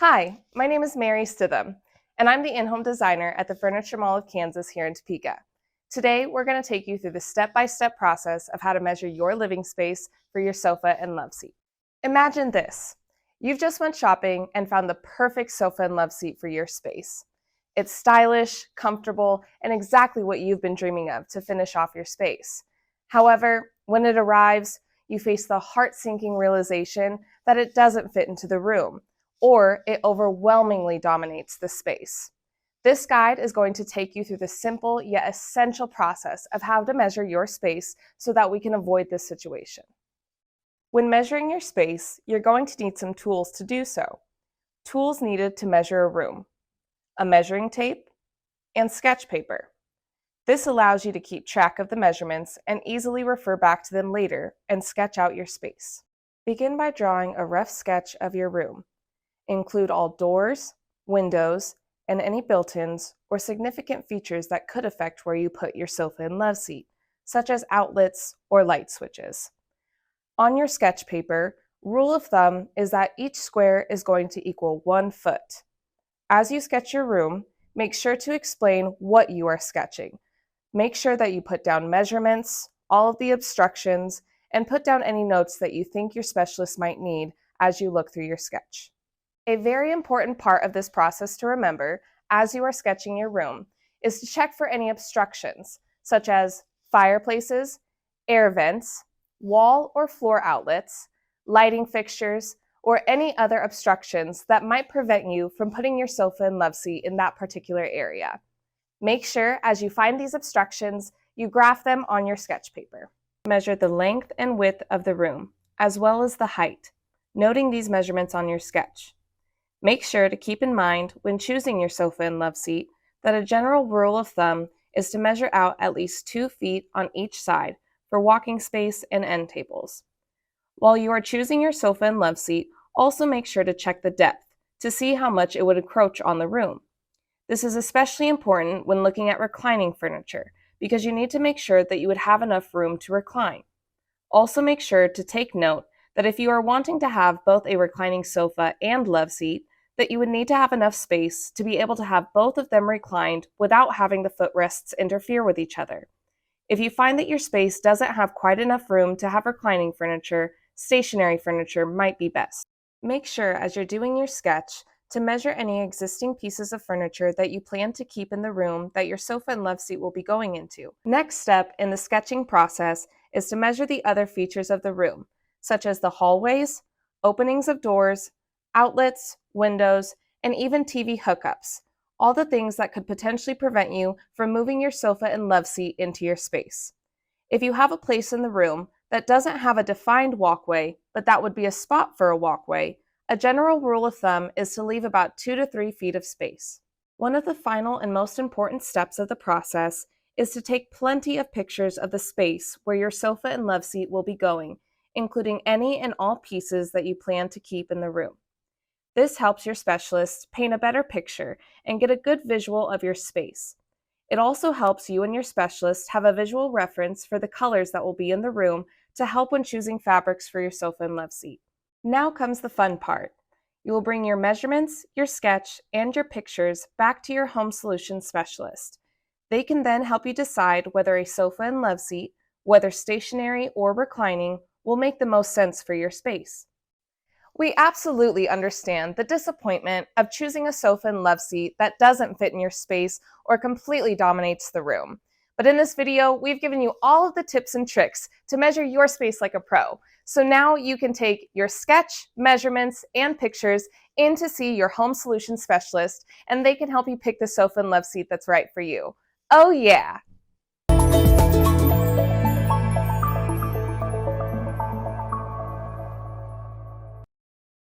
Hi, my name is Mary Stitham, and I'm the in-home designer at the Furniture Mall of Kansas here in Topeka. Today, we're going to take you through the step-by-step process of how to measure your living space for your sofa and loveseat. Imagine this. You've just went shopping and found the perfect sofa and loveseat for your space. It's stylish, comfortable, and exactly what you've been dreaming of to finish off your space. However, when it arrives, you face the heart-sinking realization that it doesn't fit into the room, or it overwhelmingly dominates the space. This guide is going to take you through the simple yet essential process of how to measure your space so that we can avoid this situation. When measuring your space, you're going to need some tools to do so. Tools needed to measure a room: a measuring tape and sketch paper. This allows you to keep track of the measurements and easily refer back to them later and sketch out your space. Begin by drawing a rough sketch of your room. Include all doors, windows, and any built-ins or significant features that could affect where you put your sofa and loveseat, such as outlets or light switches. On your sketch paper, rule of thumb is that each square is going to equal 1 foot. As you sketch your room, make sure to explain what you are sketching. Make sure that you put down measurements, all of the obstructions, and put down any notes that you think your specialist might need as you look through your sketch. A very important part of this process to remember as you are sketching your room is to check for any obstructions, such as fireplaces, air vents, wall or floor outlets, lighting fixtures, or any other obstructions that might prevent you from putting your sofa and loveseat in that particular area. Make sure as you find these obstructions, you graph them on your sketch paper. Measure the length and width of the room, as well as the height, noting these measurements on your sketch. Make sure to keep in mind when choosing your sofa and loveseat that a general rule of thumb is to measure out at least 2 feet on each side for walking space and end tables. While you are choosing your sofa and loveseat, also make sure to check the depth to see how much it would encroach on the room. This is especially important when looking at reclining furniture because you need to make sure that you would have enough room to recline. Also make sure to take note that if you are wanting to have both a reclining sofa and loveseat, that you would need to have enough space to be able to have both of them reclined without having the footrests interfere with each other. If you find that your space doesn't have quite enough room to have reclining furniture, stationary furniture might be best. Make sure as you're doing your sketch to measure any existing pieces of furniture that you plan to keep in the room that your sofa and loveseat will be going into. Next step in the sketching process is to measure the other features of the room, such as the hallways, openings of doors, outlets, windows, and even TV hookups, all the things that could potentially prevent you from moving your sofa and loveseat into your space. If you have a place in the room that doesn't have a defined walkway, but that would be a spot for a walkway, a general rule of thumb is to leave about 2 to 3 feet of space. One of the final and most important steps of the process is to take plenty of pictures of the space where your sofa and loveseat will be going, including any and all pieces that you plan to keep in the room. This helps your specialist paint a better picture and get a good visual of your space. It also helps you and your specialist have a visual reference for the colors that will be in the room to help when choosing fabrics for your sofa and loveseat. Now comes the fun part. You will bring your measurements, your sketch, and your pictures back to your home solutions specialist. They can then help you decide whether a sofa and loveseat, whether stationary or reclining, will make the most sense for your space. We absolutely understand the disappointment of choosing a sofa and loveseat that doesn't fit in your space or completely dominates the room. But in this video, we've given you all of the tips and tricks to measure your space like a pro. So now you can take your sketch, measurements, and pictures in to see your home solution specialist, and they can help you pick the sofa and loveseat that's right for you. Oh yeah!